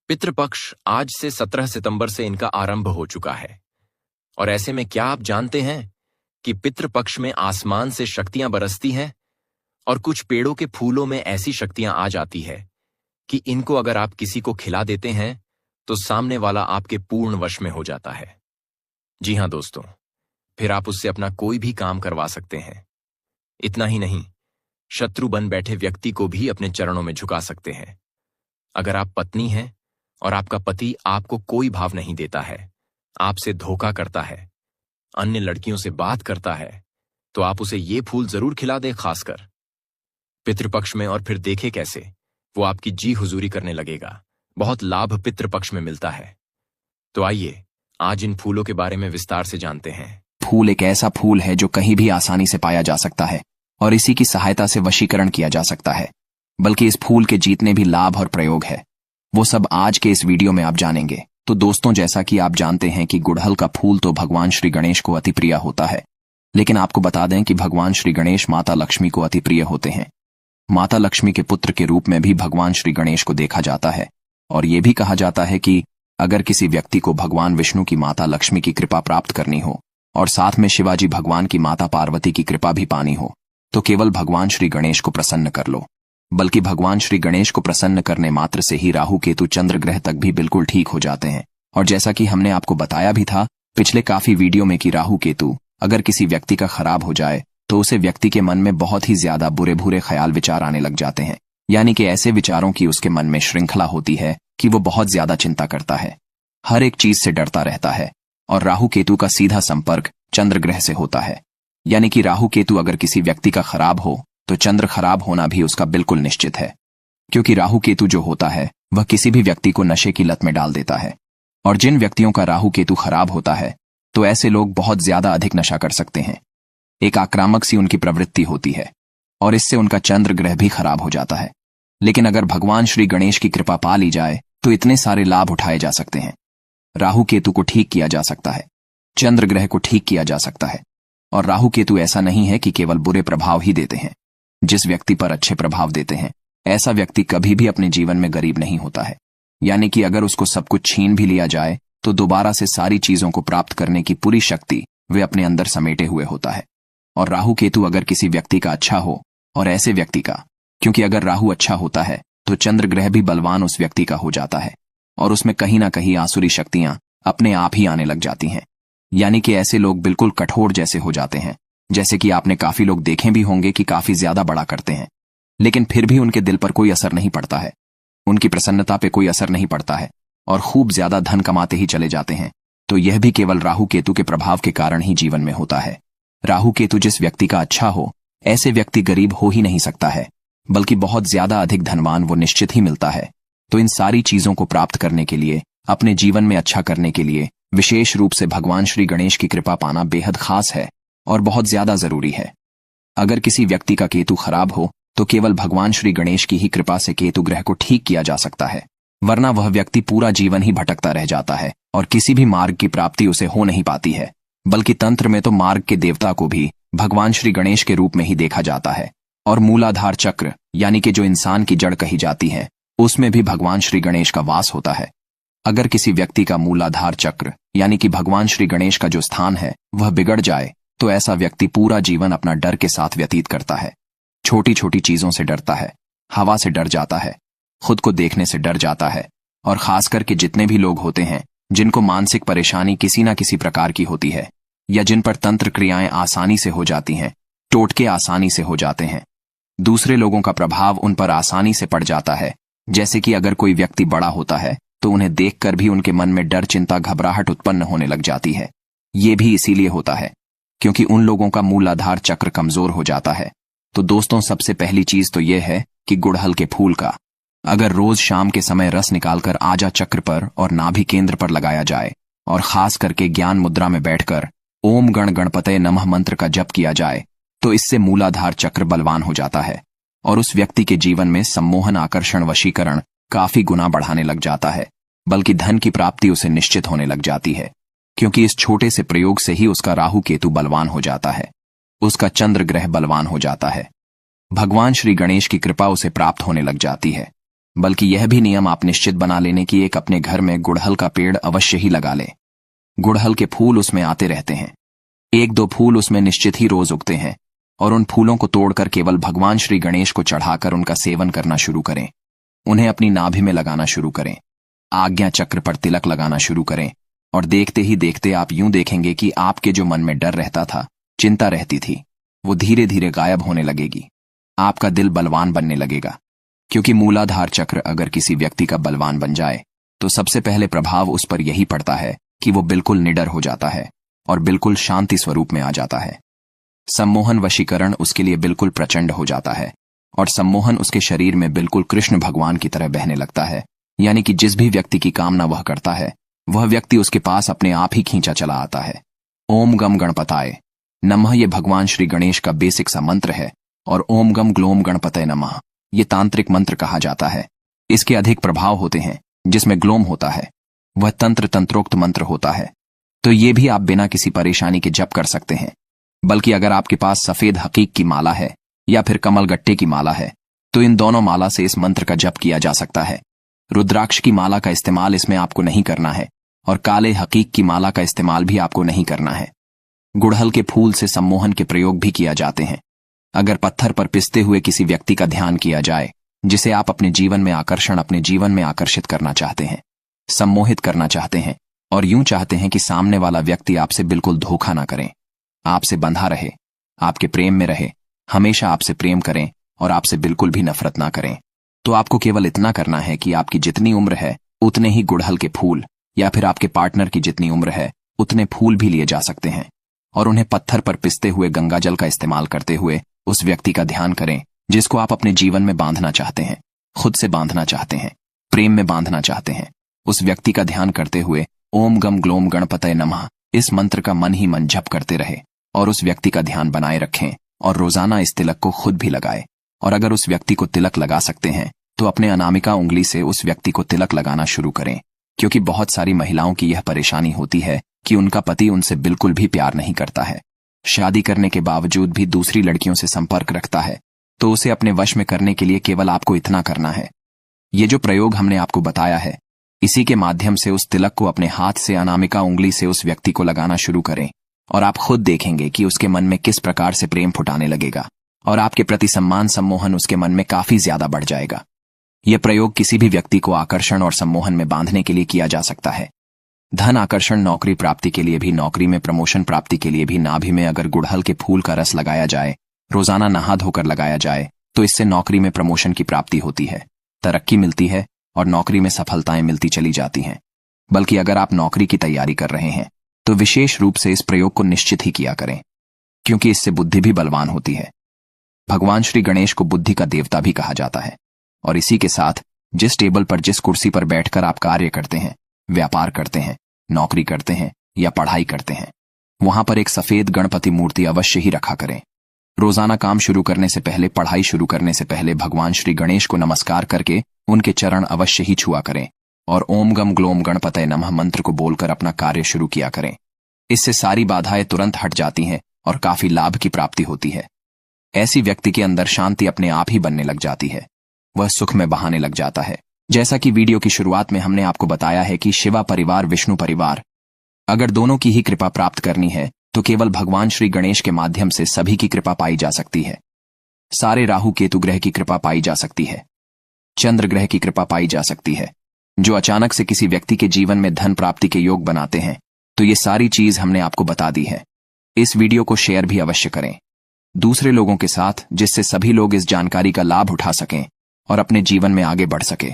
पितृपक्ष आज से 17 सितंबर से इनका आरंभ हो चुका है। और ऐसे में क्या आप जानते हैं कि पितृपक्ष में आसमान से शक्तियां बरसती हैं और कुछ पेड़ों के फूलों में ऐसी शक्तियां आ जाती है कि इनको अगर आप किसी को खिला देते हैं तो सामने वाला आपके पूर्ण वश में हो जाता है। जी हां दोस्तों, फिर आप उससे अपना कोई भी काम करवा सकते हैं। इतना ही नहीं, शत्रु बन बैठे व्यक्ति को भी अपने चरणों में झुका सकते हैं। अगर आप पत्नी हैं और आपका पति आपको कोई भाव नहीं देता है, आपसे धोखा करता है, अन्य लड़कियों से बात करता है, तो आप उसे ये फूल जरूर खिला दें, खासकर पितृपक्ष में। और फिर देखे कैसे वो आपकी जी हुजूरी करने लगेगा। बहुत लाभ पितृपक्ष में मिलता है। तो आइए आज इन फूलों के बारे में विस्तार से जानते हैं। फूल एक ऐसा फूल है जो कहीं भी आसानी से पाया जा सकता है और इसी की सहायता से वशीकरण किया जा सकता है। बल्कि इस फूल के जितने भी लाभ और प्रयोग है वो सब आज के इस वीडियो में आप जानेंगे। तो दोस्तों, जैसा कि आप जानते हैं कि गुड़हल का फूल तो भगवान श्री गणेश को अति प्रिय होता है, लेकिन आपको बता दें कि भगवान श्री गणेश माता लक्ष्मी को अति प्रिय होते हैं। माता लक्ष्मी के पुत्र के रूप में भी भगवान श्री गणेश को देखा जाता है। और ये भी कहा जाता है कि अगर किसी व्यक्ति को भगवान विष्णु की माता लक्ष्मी की कृपा प्राप्त करनी हो और साथ में शिवाजी भगवान की माता पार्वती की कृपा भी पानी हो तो केवल भगवान श्री गणेश को प्रसन्न कर लो। बल्कि भगवान श्री गणेश को प्रसन्न करने मात्र से ही राहु केतु चंद्र ग्रह तक भी बिल्कुल ठीक हो जाते हैं। और जैसा कि हमने आपको बताया भी था पिछले काफी वीडियो में कि राहु केतु अगर किसी व्यक्ति का खराब हो जाए तो उसे व्यक्ति के मन में बहुत ही ज्यादा बुरे बुरे ख्याल विचार आने लग जाते हैं। यानी कि ऐसे विचारों की उसके मन में श्रृंखला होती है कि वो बहुत ज्यादा चिंता करता है, हर एक चीज से डरता रहता है। और राहु केतु का सीधा संपर्क चंद्र ग्रह से होता है। यानी कि राहु केतु अगर किसी व्यक्ति का खराब हो तो चंद्र खराब होना भी उसका बिल्कुल निश्चित है। क्योंकि राहु केतु जो होता है वह किसी भी व्यक्ति को नशे की लत में डाल देता है। और जिन व्यक्तियों का राहु केतु खराब होता है तो ऐसे लोग बहुत ज्यादा अधिक नशा कर सकते हैं। एक आक्रामक सी उनकी प्रवृत्ति होती है और इससे उनका चंद्र ग्रह भी खराब हो जाता है। लेकिन अगर भगवान श्री गणेश की कृपा पा ली जाए तो इतने सारे लाभ उठाए जा सकते हैं। राहु केतु को ठीक किया जा सकता है, चंद्र ग्रह को ठीक किया जा सकता है। और राहु केतु ऐसा नहीं है कि केवल बुरे प्रभाव ही देते हैं। जिस व्यक्ति पर अच्छे प्रभाव देते हैं ऐसा व्यक्ति कभी भी अपने जीवन में गरीब नहीं होता है। यानी कि अगर उसको सब कुछ छीन भी लिया जाए तो दोबारा से सारी चीजों को प्राप्त करने की पूरी शक्ति वे अपने अंदर समेटे हुए होता है। और राहु केतु अगर किसी व्यक्ति का अच्छा हो और ऐसे व्यक्ति का, क्योंकि अगर राहु अच्छा होता है तो चंद्र ग्रह भी बलवान उस व्यक्ति का हो जाता है और उसमें कहीं ना कहीं आसुरी शक्तियां अपने आप ही आने लग जाती हैं। यानी कि ऐसे लोग बिल्कुल कठोर जैसे हो जाते हैं। जैसे कि आपने काफी लोग देखे भी होंगे कि काफी ज्यादा बड़ा करते हैं लेकिन फिर भी उनके दिल पर कोई असर नहीं पड़ता है, उनकी प्रसन्नता पे कोई असर नहीं पड़ता है और खूब ज्यादा धन कमाते ही चले जाते हैं। तो यह भी केवल राहु केतु के प्रभाव के कारण ही जीवन में होता है। राहु केतु जिस व्यक्ति का अच्छा हो ऐसे व्यक्ति गरीब हो ही नहीं सकता है, बल्कि बहुत ज्यादा अधिक धनवान वो निश्चित ही मिलता है। तो इन सारी चीजों को प्राप्त करने के लिए, अपने जीवन में अच्छा करने के लिए विशेष रूप से भगवान श्री गणेश की कृपा पाना बेहद खास है और बहुत ज्यादा जरूरी है। अगर किसी व्यक्ति का केतु खराब हो तो केवल भगवान श्री गणेश की ही कृपा से केतु ग्रह को ठीक किया जा सकता है, वरना वह व्यक्ति पूरा जीवन ही भटकता रह जाता है और किसी भी मार्ग की प्राप्ति उसे हो नहीं पाती है। बल्कि तंत्र में तो मार्ग के देवता को भी भगवान श्री गणेश के रूप में ही देखा जाता है। और मूलाधार चक्र यानी कि जो इंसान की जड़ कही जाती है उसमें भी भगवान श्री गणेश का वास होता है। अगर किसी व्यक्ति का मूलाधार चक्र यानी कि भगवान श्री गणेश का जो स्थान है वह बिगड़ जाए तो ऐसा व्यक्ति पूरा जीवन अपना डर के साथ व्यतीत करता है। छोटी छोटी चीजों से डरता है, हवा से डर जाता है, खुद को देखने से डर जाता है। और खास करके जितने भी लोग होते हैं जिनको मानसिक परेशानी किसी न किसी प्रकार की होती है या जिन पर तंत्र क्रियाएं आसानी से हो जाती हैं, टोटके आसानी से हो जाते हैं, दूसरे लोगों का प्रभाव उन पर आसानी से पड़ जाता है। जैसे कि अगर कोई व्यक्ति बड़ा होता है तो उन्हें देखकर भी उनके मन में डर, चिंता, घबराहट उत्पन्न होने लग जाती है। ये भी इसीलिए होता है क्योंकि उन लोगों का मूलाधार चक्र कमजोर हो जाता है। तो दोस्तों, सबसे पहली चीज तो यह है कि गुड़हल के फूल का अगर रोज शाम के समय रस निकालकर आजा चक्र पर और नाभि केंद्र पर लगाया जाए और खास करके ज्ञान मुद्रा में बैठकर ओम गण गणपतये नमः मंत्र का जप किया जाए तो इससे मूलाधार चक्र बलवान हो जाता है और उस व्यक्ति के जीवन में सम्मोहन, आकर्षण, वशीकरण काफी गुना बढ़ाने लग जाता है। बल्कि धन की प्राप्ति उसे निश्चित होने लग जाती है क्योंकि इस छोटे से प्रयोग से ही उसका राहु केतु बलवान हो जाता है, उसका चंद्र ग्रह बलवान हो जाता है, भगवान श्री गणेश की कृपा उसे प्राप्त होने लग जाती है। बल्कि यह भी नियम आप निश्चित बना लेने की एक अपने घर में गुड़हल का पेड़ अवश्य ही लगा ले। गुड़हल के फूल उसमें आते रहते हैं, 1-2 फूल उसमें निश्चित ही रोज उगते हैं, और उन फूलों को तोड़कर केवल भगवान श्री गणेश को चढ़ाकर उनका सेवन करना शुरू करें। उन्हें अपनी नाभि में लगाना शुरू करें, आज्ञा चक्र पर तिलक लगाना शुरू करें, और देखते ही देखते आप यूं देखेंगे कि आपके जो मन में डर रहता था, चिंता रहती थी, वो धीरे धीरे गायब होने लगेगी। आपका दिल बलवान बनने लगेगा, क्योंकि मूलाधार चक्र अगर किसी व्यक्ति का बलवान बन जाए तो सबसे पहले प्रभाव उस पर यही पड़ता है कि वो बिल्कुल निडर हो जाता है और बिल्कुल शांति स्वरूप में आ जाता है। सम्मोहन वशीकरण उसके लिए बिल्कुल प्रचंड हो जाता है, और सम्मोहन उसके शरीर में बिल्कुल कृष्ण भगवान की तरह बहने लगता है। यानी कि जिस भी व्यक्ति की कामना वह करता है, वह व्यक्ति उसके पास अपने आप ही खींचा चला आता है। ओम गम गणपताय नमः ये भगवान श्री गणेश का बेसिक सा मंत्र है, और ओम गम ग्लोम गणपतये नमः ये तांत्रिक मंत्र कहा जाता है। इसके अधिक प्रभाव होते हैं, जिसमें ग्लोम होता है वह तंत्रोक्त मंत्र होता है, तो ये भी आप बिना किसी परेशानी के जप कर सकते हैं। बल्कि अगर आपके पास सफेद हकीक की माला है या फिर कमल गट्टे की माला है, तो इन दोनों माला से इस मंत्र का जप किया जा सकता है। रुद्राक्ष की माला का इस्तेमाल इसमें आपको नहीं करना है, और काले हकीक की माला का इस्तेमाल भी आपको नहीं करना है। गुड़हल के फूल से सम्मोहन के प्रयोग भी किया जाते हैं। अगर पत्थर पर पिसते हुए किसी व्यक्ति का ध्यान किया जाए, जिसे आप अपने जीवन में आकर्षित करना चाहते हैं, सम्मोहित करना चाहते हैं, और यूं चाहते हैं कि सामने वाला व्यक्ति आपसे बिल्कुल धोखा ना करें, आपसे बंधा रहे, आपके प्रेम में रहे, हमेशा आपसे प्रेम करें और आपसे बिल्कुल भी नफरत ना करें, तो आपको केवल इतना करना है कि आपकी जितनी उम्र है उतने ही गुड़हल के फूल, या फिर आपके पार्टनर की जितनी उम्र है उतने फूल भी लिए जा सकते हैं, और उन्हें पत्थर पर पिसते हुए गंगा जल का इस्तेमाल करते हुए उस व्यक्ति का ध्यान करें जिसको आप अपने जीवन में बांधना चाहते हैं, खुद से बांधना चाहते हैं, प्रेम में बांधना चाहते हैं। उस व्यक्ति का ध्यान करते हुए ओम गम ग्लोम गणपतये नमः इस मंत्र का मन ही मन जप करते रहे, और उस व्यक्ति का ध्यान बनाए रखें, और रोजाना इस तिलक को खुद भी लगाए। और अगर उस व्यक्ति को तिलक लगा सकते हैं तो अपने अनामिका उंगली से उस व्यक्ति को तिलक लगाना शुरू करें, क्योंकि बहुत सारी महिलाओं की यह परेशानी होती है कि उनका पति उनसे बिल्कुल भी प्यार नहीं करता है, शादी करने के बावजूद भी दूसरी लड़कियों से संपर्क रखता है। तो उसे अपने वश में करने के लिए केवल आपको इतना करना है, ये जो प्रयोग हमने आपको बताया है, इसी के माध्यम से उस तिलक को अपने हाथ से अनामिका उंगली से उस व्यक्ति को लगाना शुरू करें, और आप खुद देखेंगे कि उसके मन में किस प्रकार से प्रेम फुटाने लगेगा, और आपके प्रति सम्मान सम्मोहन उसके मन में काफी ज्यादा बढ़ जाएगा। यह प्रयोग किसी भी व्यक्ति को आकर्षण और सम्मोहन में बांधने के लिए किया जा सकता है। धन आकर्षण, नौकरी प्राप्ति के लिए भी, नौकरी में प्रमोशन प्राप्ति के लिए भी नाभि में अगर गुड़हल के फूल का रस लगाया जाए, रोजाना नहा धोकर लगाया जाए, तो इससे नौकरी में प्रमोशन की प्राप्ति होती है, तरक्की मिलती है, और नौकरी में सफलताएं मिलती चली जाती हैं। बल्कि अगर आप नौकरी की तैयारी कर रहे हैं तो विशेष रूप से इस प्रयोग को निश्चित ही किया करें, क्योंकि इससे बुद्धि भी बलवान होती है। भगवान श्री गणेश को बुद्धि का देवता भी कहा जाता है, और इसी के साथ जिस टेबल पर, जिस कुर्सी पर बैठकर आप कार्य करते हैं, व्यापार करते हैं, नौकरी करते हैं या पढ़ाई करते हैं, वहां पर एक सफेद गणपति मूर्ति अवश्य ही रखा करें। रोजाना काम शुरू करने से पहले, पढ़ाई शुरू करने से पहले भगवान श्री गणेश को नमस्कार करके उनके चरण अवश्य ही छुआ करें, और ओम गम ग्लोम गणपतये नमः मंत्र को बोलकर अपना कार्य शुरू किया करें। इससे सारी बाधाएं तुरंत हट जाती हैं और काफी लाभ की प्राप्ति होती है। ऐसी व्यक्ति के अंदर शांति अपने आप ही बनने लग जाती है, वह सुख में बहाने लग जाता है। जैसा कि वीडियो की शुरुआत में हमने आपको बताया है कि शिवा परिवार, विष्णु परिवार, अगर दोनों की ही कृपा प्राप्त करनी है तो केवल भगवान श्री गणेश के माध्यम से सभी की कृपा पाई जा सकती है। सारे राहु केतु ग्रह की कृपा पाई जा सकती है, चंद्र ग्रह की कृपा पाई जा सकती है, जो अचानक से किसी व्यक्ति के जीवन में धन प्राप्ति के योग बनाते हैं। तो ये सारी चीज हमने आपको बता दी है। इस वीडियो को शेयर भी अवश्य करें दूसरे लोगों के साथ, जिससे सभी लोग इस जानकारी का लाभ उठा सकें और अपने जीवन में आगे बढ़ सके।